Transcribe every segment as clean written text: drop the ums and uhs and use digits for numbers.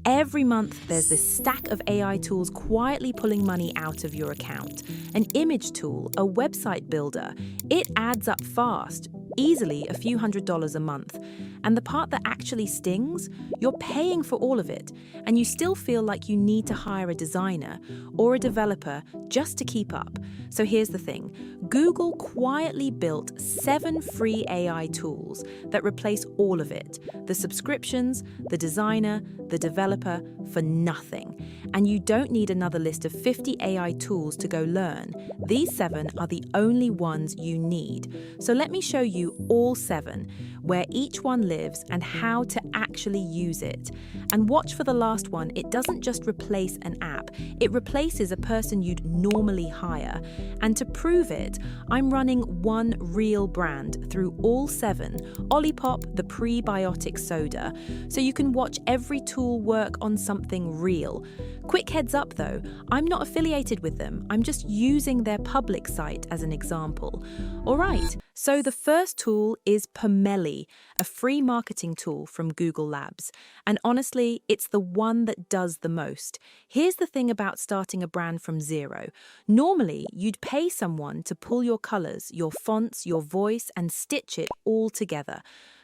Every month, there's this stack of AI tools quietly pulling money out of your account. An image tool, a website builder, it adds up fast, easily a few $100s a month. And the part that actually stings, you're paying for all of it, and you still feel like you need to hire a designer or a developer just to keep up. So here's the thing. Google quietly built 7 free AI tools that replace all of it, the subscriptions, the designer, the developer, for nothing. And you don't need another list of 50 AI tools to go learn. These 7 are the only ones you need. So let me show you all 7, where each one lives and how to actually use it. And watch for the last one. It doesn't just replace an app, it replaces a person you'd normally hire. And to prove it, I'm running one real brand through all 7, Olipop, the prebiotic soda, so you can watch every tool work on something real. Quick heads up though, I'm not affiliated with them, I'm just using their public site as an example. Alright, so the first tool is Pomelli, a free marketing tool from Google Labs. And honestly, it's the one that does the most. Here's the thing about starting a brand from zero. Normally, you'd pay someone to pull your colors, your fonts, your voice, and stitch it all together.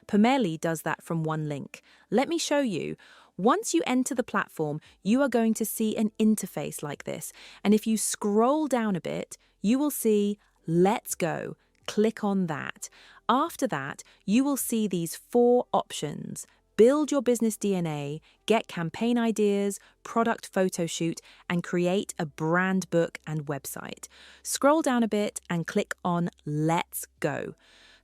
Pomelli does that from one link. Let me show you. Once you enter the platform, you are going to see an interface like this. And if you scroll down a bit, you will see Let's Go. Click on that. After that, you will see these 4 options. Build your business DNA, get campaign ideas, product photo shoot, and create a brand book and website. Scroll down a bit and click on Let's Go.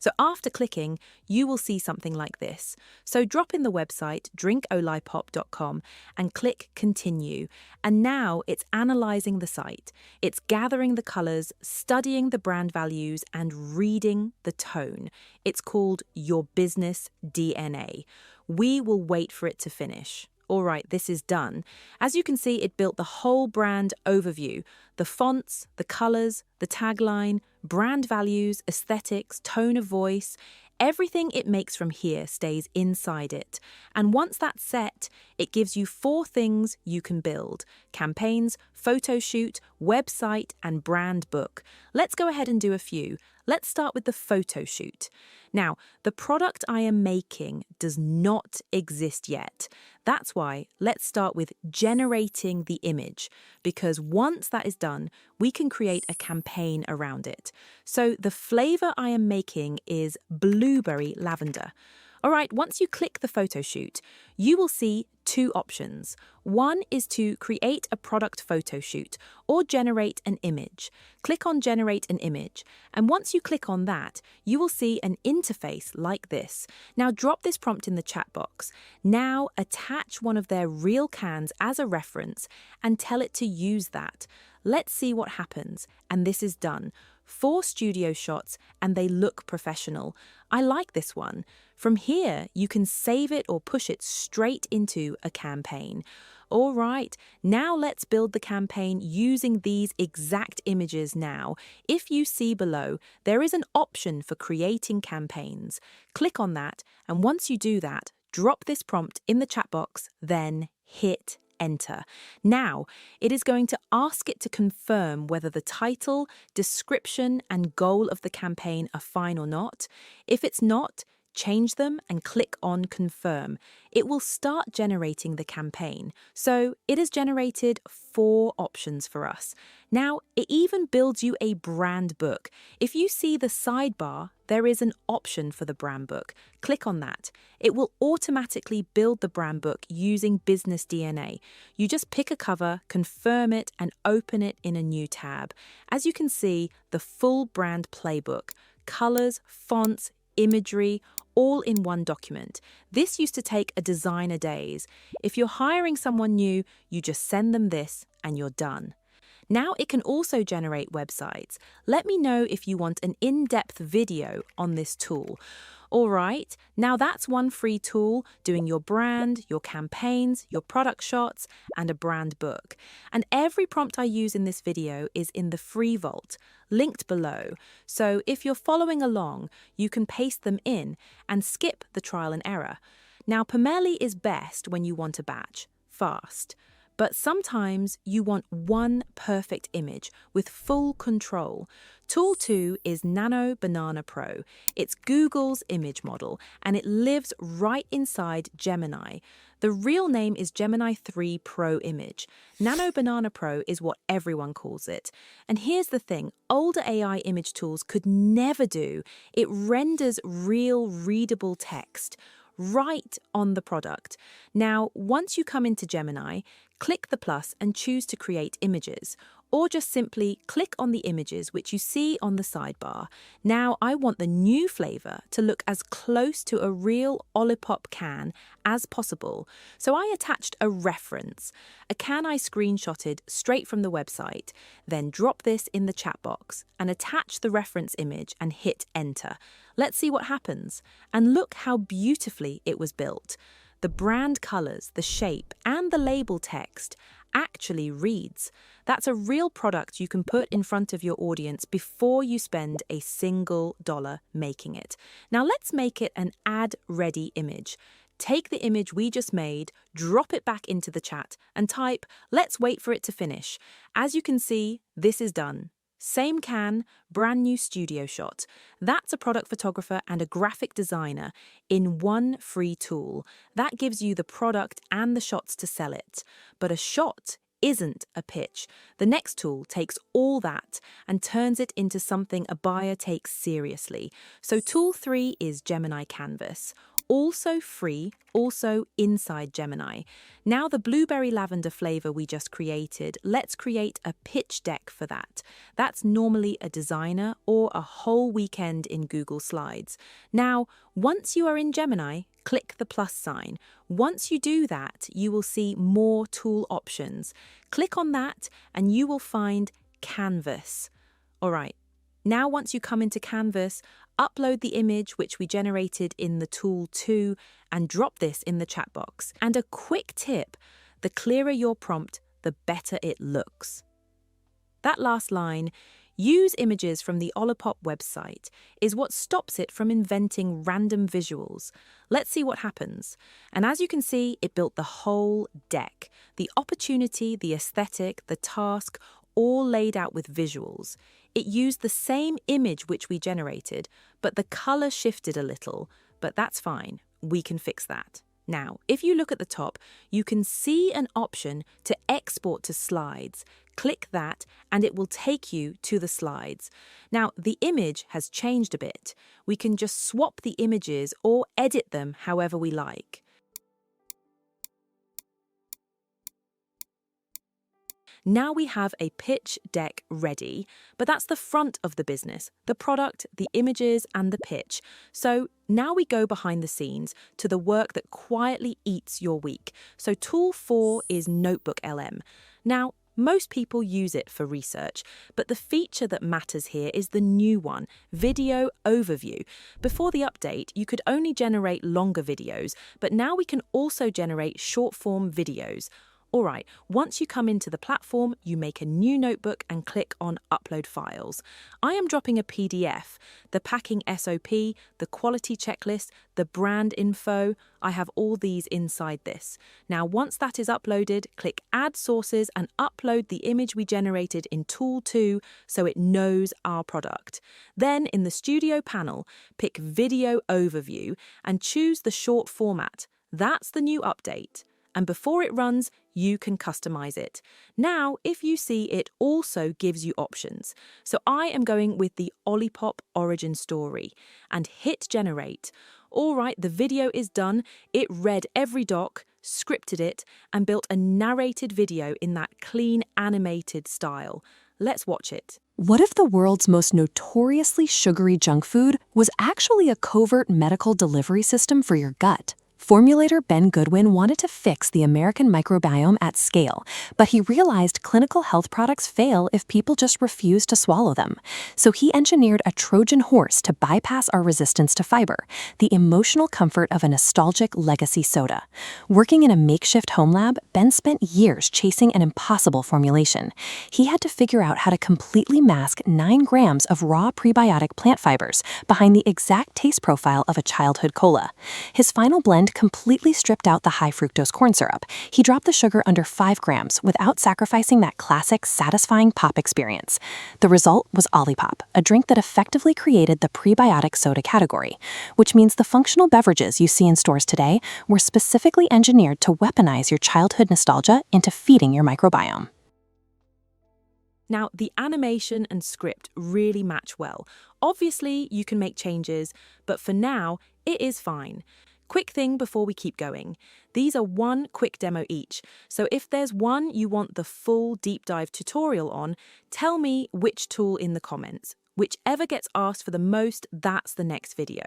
So after clicking, you will see something like this. So drop in the website, drinkolipop.com, and click Continue. And now it's analyzing the site. It's gathering the colors, studying the brand values, and reading the tone. It's called Your Business DNA. We will wait for it to finish. All right, this is done. As you can see, it built the whole brand overview, the fonts, the colors, the tagline, brand values, aesthetics, tone of voice. Everything it makes from here stays inside it. And once that's set, it gives you 4 things you can build: campaigns, photo shoot, website, and brand book. Let's go ahead and do a few. Let's start with the photo shoot. Now, the product I am making does not exist yet. That's why let's start with generating the image, because once that is done, we can create a campaign around it. So the flavor I am making is blueberry lavender. All right, once you click the photo shoot, you will see 2 options. One is to create a product photo shoot or generate an image. Click on Generate an Image, and once you click on that, you will see an interface like this. Now drop this prompt in the chat box. Now attach one of their real cans as a reference and tell it to use that. Let's see what happens, and this is done. 4 studio shots, and they look professional. I like this one. From here, you can save it or push it straight into a campaign. All right, now let's build the campaign using these exact images now. If you see below, there is an option for creating campaigns. Click on that, and once you do that, drop this prompt in the chat box, then hit Enter. Now, it is going to ask it to confirm whether the title, description, and goal of the campaign are fine or not. If it's not, change them and click on Confirm. It will start generating the campaign. So it has generated 4 options for us. Now, it even builds you a brand book. If you see the sidebar, there is an option for the brand book. Click on that. It will automatically build the brand book using Business DNA. You just pick a cover, confirm it, and open it in a new tab. As you can see, the full brand playbook, colors, fonts, imagery, all in one document. This used to take a designer days. If you're hiring someone new, you just send them this and you're done. Now it can also generate websites. Let me know if you want an in-depth video on this tool. All right, now that's one free tool doing your brand, your campaigns, your product shots, and a brand book. And every prompt I use in this video is in the free vault, linked below. So if you're following along, you can paste them in and skip the trial and error. Now, Pomelli is best when you want a batch. fast. But sometimes you want one perfect image with full control. Tool 2 is Nano Banana Pro. It's Google's image model, and it lives right inside Gemini. The real name is Gemini 3 Pro Image. Nano Banana Pro is what everyone calls it. And here's the thing, older AI image tools could never do. It renders real readable text right on the product. Now, once you come into Gemini, click the plus and choose to create images, or just simply click on the images which you see on the sidebar. Now, I want the new flavor to look as close to a real Olipop can as possible. So I attached a reference, a can I screenshotted straight from the website, then drop this in the chat box and attach the reference image and hit enter. Let's see what happens. And look how beautifully it was built. The brand colors, the shape, and the label text actually reads. That's a real product you can put in front of your audience before you spend a single dollar making it. Now let's make it an ad-ready image. Take the image we just made, drop it back into the chat, and type, "Let's wait for it to finish." As you can see, this is done. Same can, brand new studio shot. That's a product photographer and a graphic designer in one free tool. That gives you the product and the shots to sell it. But a shot isn't a pitch. The next tool takes all that and turns it into something a buyer takes seriously. So tool 3 is Gemini Canvas. Also free, also inside Gemini. Now the blueberry lavender flavor we just created, let's create a pitch deck for that. That's normally a designer or a whole weekend in Google Slides. Now, once you are in Gemini, click the plus sign. Once you do that, you will see more tool options. Click on that and you will find Canvas. All right. Now, once you come into Canvas, upload the image which we generated in the tool 2 and drop this in the chat box. And a quick tip, the clearer your prompt, the better it looks. That last line, use images from the Olipop website, is what stops it from inventing random visuals. Let's see what happens. And as you can see, it built the whole deck. The opportunity, the aesthetic, the task, all laid out with visuals. It used the same image which we generated, but the color shifted a little, but that's fine. We can fix that. Now, if you look at the top, you can see an option to export to slides. Click that and it will take you to the slides. Now, the image has changed a bit. We can just swap the images or edit them however we like. Now we have a pitch deck ready, but that's the front of the business, the product, the images, and the pitch. So now we go behind the scenes to the work that quietly eats your week. So tool 4 is NotebookLM. Now, most people use it for research, but the feature that matters here is the new one, Video Overview. Before the update, you could only generate longer videos, but now we can also generate short-form videos. All right, once you come into the platform, you make a new notebook and click on Upload Files. I am dropping a PDF, the packing SOP, the quality checklist, the brand info. I have all these inside this. Now, once that is uploaded, click Add Sources and upload the image we generated in Tool 2 so it knows our product. Then, in the Studio panel, pick Video Overview and choose the short format. That's the new update. And before it runs, you can customize it. Now, if you see, it also gives you options. So I am going with the Olipop origin story and hit generate. All right, the video is done. It read every doc, scripted it, and built a narrated video in that clean animated style. Let's watch it. What if the world's most notoriously sugary junk food was actually a covert medical delivery system for your gut? Formulator Ben Goodwin wanted to fix the American microbiome at scale, but he realized clinical health products fail if people just refuse to swallow them. So he engineered a Trojan horse to bypass our resistance to fiber, the emotional comfort of a nostalgic legacy soda. Working in a makeshift home lab, Ben spent years chasing an impossible formulation. He had to figure out how to completely mask 9 grams of raw prebiotic plant fibers behind the exact taste profile of a childhood cola. His final blend and completely stripped out the high fructose corn syrup. He dropped the sugar under 5 grams without sacrificing that classic, satisfying pop experience. The result was Olipop, a drink that effectively created the prebiotic soda category, which means the functional beverages you see in stores today were specifically engineered to weaponize your childhood nostalgia into feeding your microbiome. Now, the animation and script really match well. Obviously, you can make changes, but for now, it is fine. Quick thing before we keep going. These are one quick demo each, so if there's one you want the full deep dive tutorial on, tell me which tool in the comments. Whichever gets asked for the most, that's the next video.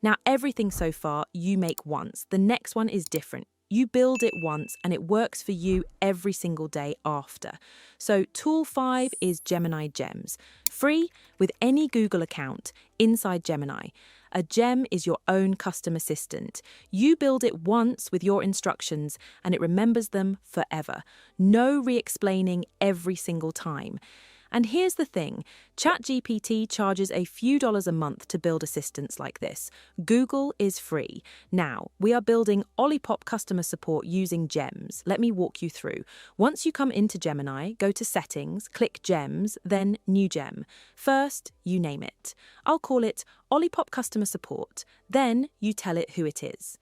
Now, everything so far you make once. The next one is different. You build it once and it works for you every single day after. So tool 5 is Gemini Gems, free with any Google account inside Gemini. A gem is your own custom assistant. You build it once with your instructions and it remembers them forever. No re-explaining every single time. And here's the thing, ChatGPT charges a few dollars a month to build assistants like this. Google is free. Now, we are building Olipop customer support using Gems. Let me walk you through. Once you come into Gemini, go to Settings, click Gems, then New Gem. First, you name it. I'll call it Olipop customer support. Then you tell it who it is.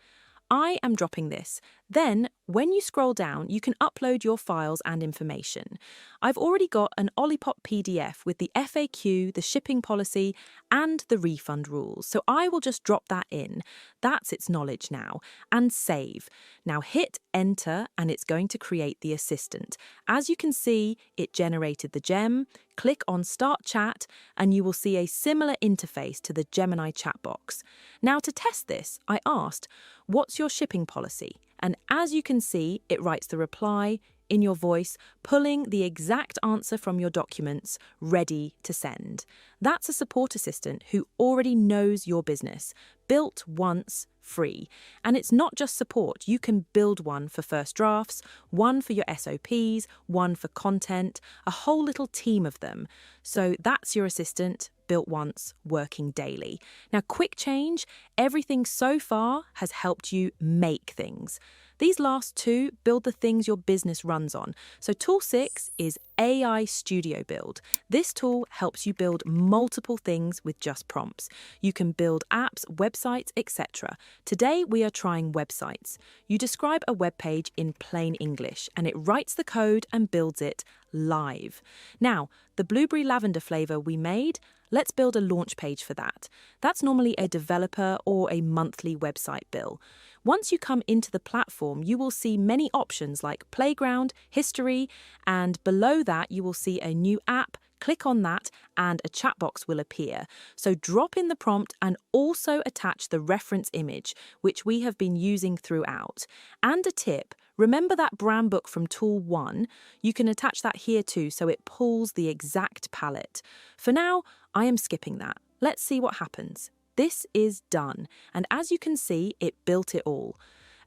I am dropping this. Then, when you scroll down, you can upload your files and information. I've already got an Olipop PDF with the FAQ, the shipping policy, and the refund rules, so I will just drop that in. That's its knowledge now. And save. Now hit enter and it's going to create the assistant. As you can see, it generated the gem. Click on Start Chat and you will see a similar interface to the Gemini chat box. Now to test this, I asked, what's your shipping policy? And as you can see, it writes the reply in your voice, pulling the exact answer from your documents, ready to send. That's a support assistant who already knows your business, built once, free. And it's not just support, you can build one for first drafts, one for your SOPs, one for content, a whole little team of them. So that's your assistant, built once, working daily. Now, quick change, everything so far has helped you make things. These last two build the things your business runs on. So tool 6 is AI Studio Build. This tool helps you build multiple things with just prompts. You can build apps, websites, etc. Today we are trying websites. You describe a web page in plain English and it writes the code and builds it live. Now, the blueberry lavender flavor we made, let's build a launch page for that. That's normally a developer or a monthly website bill. Once you come into the platform, you will see many options like Playground, History, and below that you will see a new app. Click on that and a chat box will appear. So drop in the prompt and also attach the reference image, which we have been using throughout. And a tip, remember that brand book from tool 1? You can attach that here too so it pulls the exact palette. For now, I am skipping that. Let's see what happens. This is done, and as you can see, it built it all.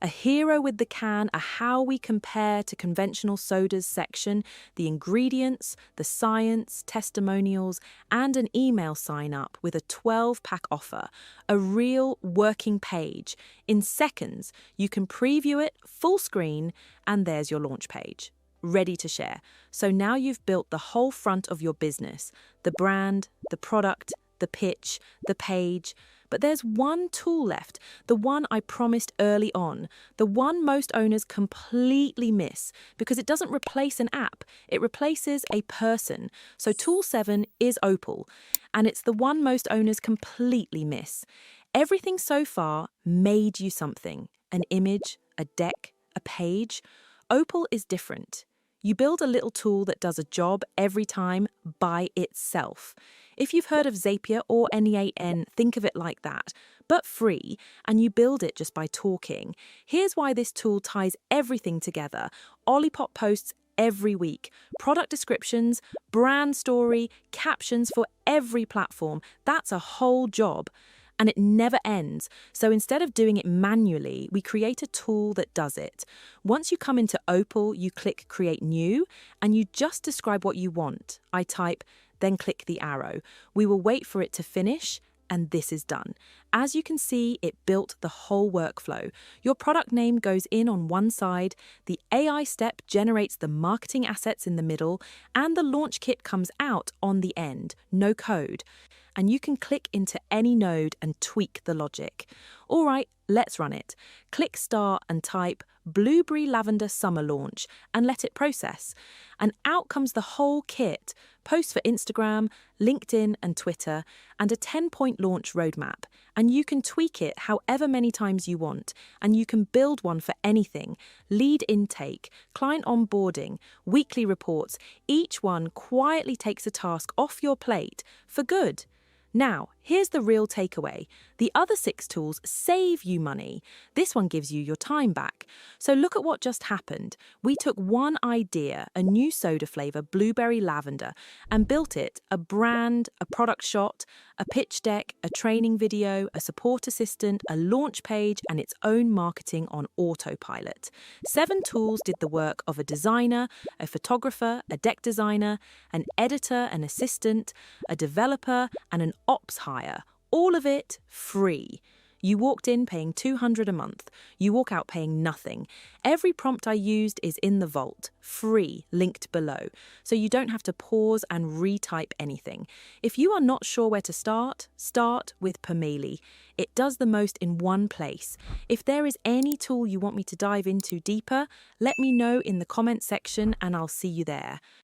A hero with the can, a how we compare to conventional sodas section, the ingredients, the science, testimonials, and an email sign up with a 12-pack offer. A real working page. In seconds, you can preview it full screen, and there's your launch page. Ready to share. So now you've built the whole front of your business, the brand, the product, the pitch, the page. But there's one tool left, the one I promised early on, the one most owners completely miss because it doesn't replace an app, it replaces a person. So tool 7 is Opal, and it's the one most owners completely miss. Everything so far made you something, an image, a deck, a page. Opal is different. You build a little tool that does a job every time by itself. If you've heard of Zapier or N8N, think of it like that, but free, and you build it just by talking. Here's why this tool ties everything together. Olipop posts every week, product descriptions, brand story, captions for every platform. That's a whole job. And it never ends. So instead of doing it manually, we create a tool that does it. Once you come into Opal, you click Create New, and you just describe what you want. I type, then click the arrow. We will wait for it to finish, and this is done. As you can see, it built the whole workflow. Your product name goes in on one side, the AI step generates the marketing assets in the middle, and the launch kit comes out on the end, no code. And you can click into any node and tweak the logic. All right, let's run it. Click Start and type Blueberry Lavender Summer Launch and let it process. And out comes the whole kit, posts for Instagram, LinkedIn and Twitter, and a 10-point launch roadmap. And you can tweak it however many times you want, and you can build one for anything. Lead intake, client onboarding, weekly reports, each one quietly takes a task off your plate for good. Now, here's the real takeaway. The other 6 tools save you money. This one gives you your time back. So look at what just happened. We took one idea, a new soda flavor, blueberry lavender, and built it a brand, a product shot, a pitch deck, a training video, a support assistant, a launch page, and its own marketing on autopilot. 7 tools did the work of a designer, a photographer, a deck designer, an editor, an assistant, a developer, and an ops hire, all of it free. You walked in paying $200 a month. You walk out paying nothing. Every prompt I used is in the vault, free, linked below, so you don't have to pause and retype anything. If you are not sure where to start with Pomelli. It does the most in one place. If there is any tool you want me to dive into deeper, let me know in the comment section and I'll see you there.